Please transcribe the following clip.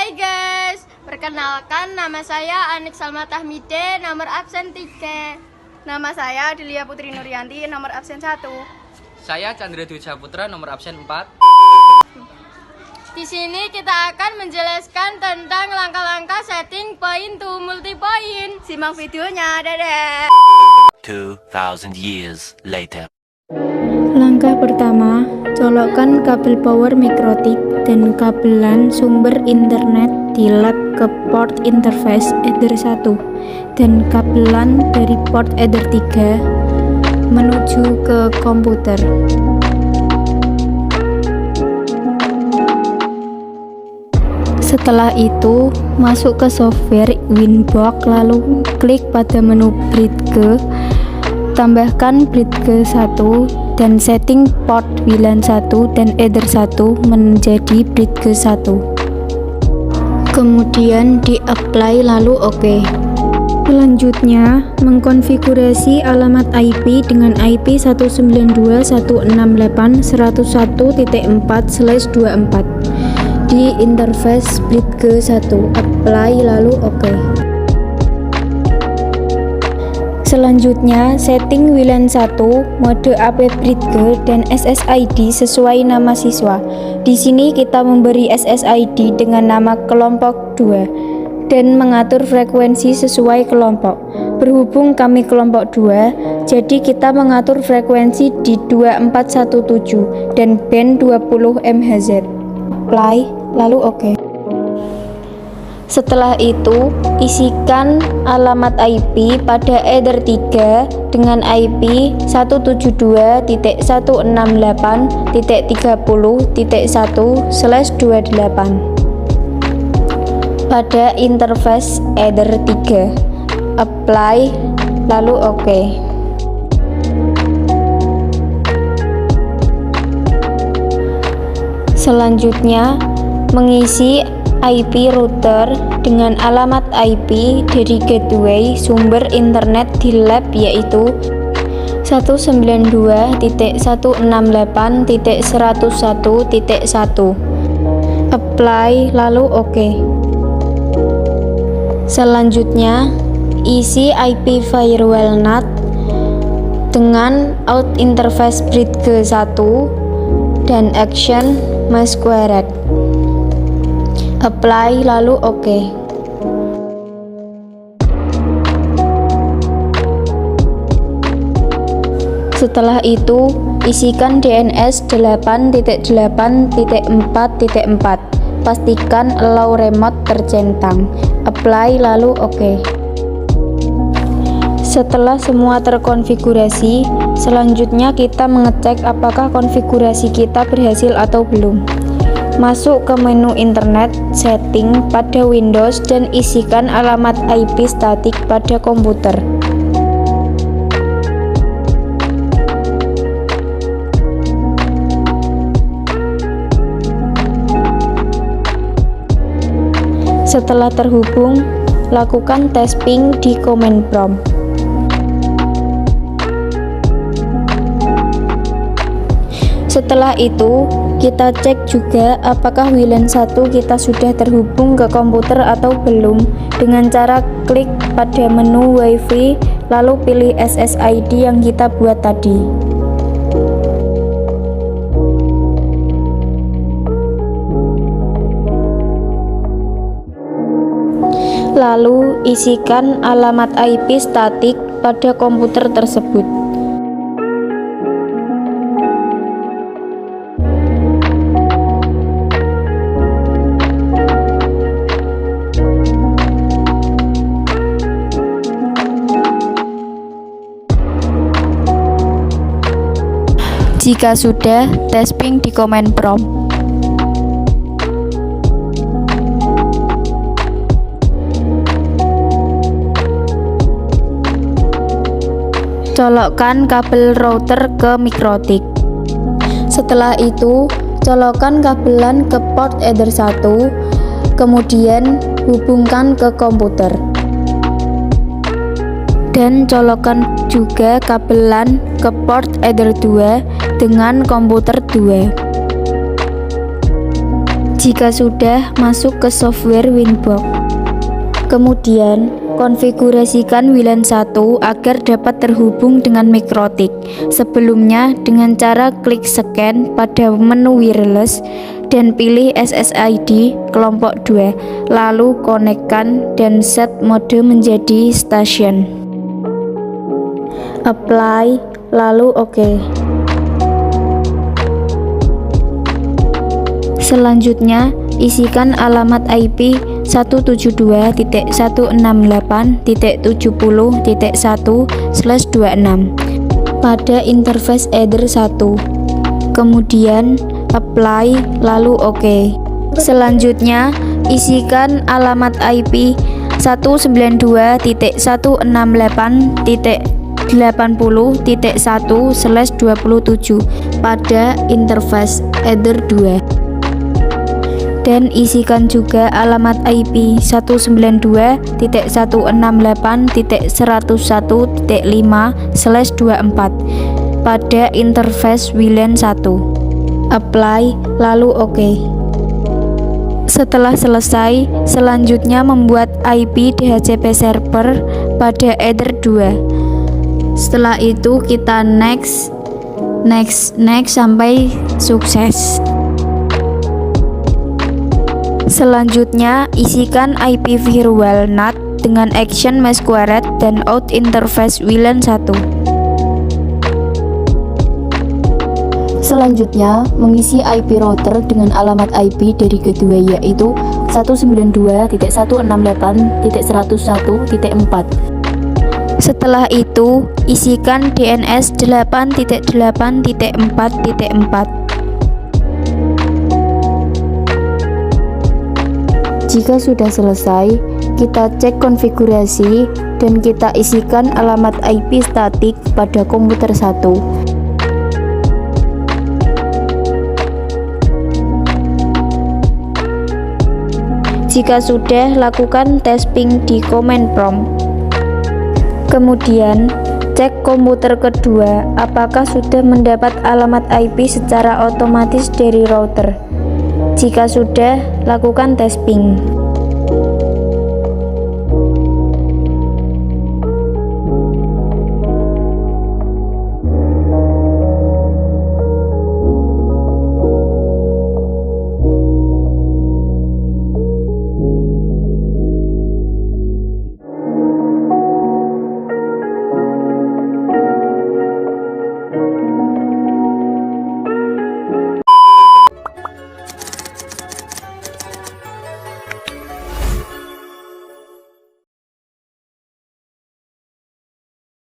Hai guys, perkenalkan nama saya Anik Salma Tahmide, nomor absen 3. Nama saya Dilia Putri Nuryanti, nomor absen 1. Saya Chandra Dwi Saputra, nomor absen 4. Di sini kita akan menjelaskan tentang langkah-langkah setting point to multi point. Simak videonya, dadah. 2000 years later. Langkah pertama, colokkan kabel power mikrotik dan kabelan sumber internet di lab ke port interface Ether 1 dan kabelan dari port Ether 3 menuju ke komputer. Setelah itu, masuk ke software Winbox lalu klik pada menu Bridge, tambahkan Bridge 1 dan setting port WLAN 1 dan Ether 1 menjadi Bridge 1. Kemudian di apply lalu OK. Selanjutnya, mengkonfigurasi alamat IP dengan IP 192.168.101.4/24 di interface Bridge 1. Apply lalu OK. Selanjutnya, setting WLAN 1, mode AP Bridge dan SSID sesuai nama siswa. Di sini kita memberi SSID dengan nama kelompok 2 dan mengatur frekuensi sesuai kelompok. Berhubung kami kelompok 2, jadi kita mengatur frekuensi di 2417 dan band 20 MHz. Apply, lalu OK. Setelah itu, isikan alamat IP pada Ether 3 dengan IP 172.168.30.1/28 pada interface Ether 3. Apply, lalu OK. Selanjutnya, mengisi IP router dengan alamat IP dari gateway sumber internet di lab yaitu 192.168.101.1. Apply lalu OK. Selanjutnya, isi IP firewall NAT dengan out interface Bridge 1 dan action masquerade. Apply lalu OK. Setelah itu, isikan DNS 8.8.4.4. Pastikan allow remote tercentang. Apply lalu OK. Setelah semua terkonfigurasi, selanjutnya kita mengecek apakah konfigurasi kita berhasil atau belum. Masuk ke menu internet setting pada Windows dan isikan alamat IP statik pada komputer. Setelah terhubung, lakukan tapping di command prompt. Setelah itu, kita cek juga apakah WLAN 1 kita sudah terhubung ke komputer atau belum dengan cara klik pada menu WiFi lalu pilih SSID yang kita buat tadi. Lalu isikan alamat IP statik pada komputer tersebut. Jika sudah, tapping di command prompt. Colokkan kabel router ke mikrotik. Setelah itu, colokkan kabelan ke port Ether 1, kemudian hubungkan ke komputer. Dan colokkan juga kabelan ke port Ether 2 dengan komputer 2. Jika sudah, masuk ke software Winbox. Kemudian, konfigurasikan WLAN 1 agar dapat terhubung dengan Mikrotik. Sebelumnya, dengan cara klik scan pada menu wireless dan pilih SSID kelompok 2, lalu konekkan dan set mode menjadi station. Apply, lalu OK. Selanjutnya, isikan alamat IP 172.168.70.1/26 pada interface header 1. Kemudian, apply, lalu OK. Selanjutnya, isikan alamat IP 192.168.80.1/27 pada interface header 2. Dan isikan juga alamat IP 192.168.101.5/24 pada interface WLAN 1. Apply, lalu OK. Setelah selesai, selanjutnya membuat IP DHCP server pada header 2. Setelah itu kita next sampai sukses. Selanjutnya, isikan IP virtual NAT dengan action masquerade dan out interface WLAN 1. Selanjutnya, mengisi IP router dengan alamat IP dari kedua, yaitu 192.168.101.4. Setelah itu, isikan DNS 8.8.4.4. Jika sudah selesai, kita cek konfigurasi dan kita isikan alamat IP statik pada komputer 1. Jika sudah, lakukan tasping di command prompt. Kemudian, cek komputer kedua apakah sudah mendapat alamat IP secara otomatis dari router. Jika sudah, lakukan tasping.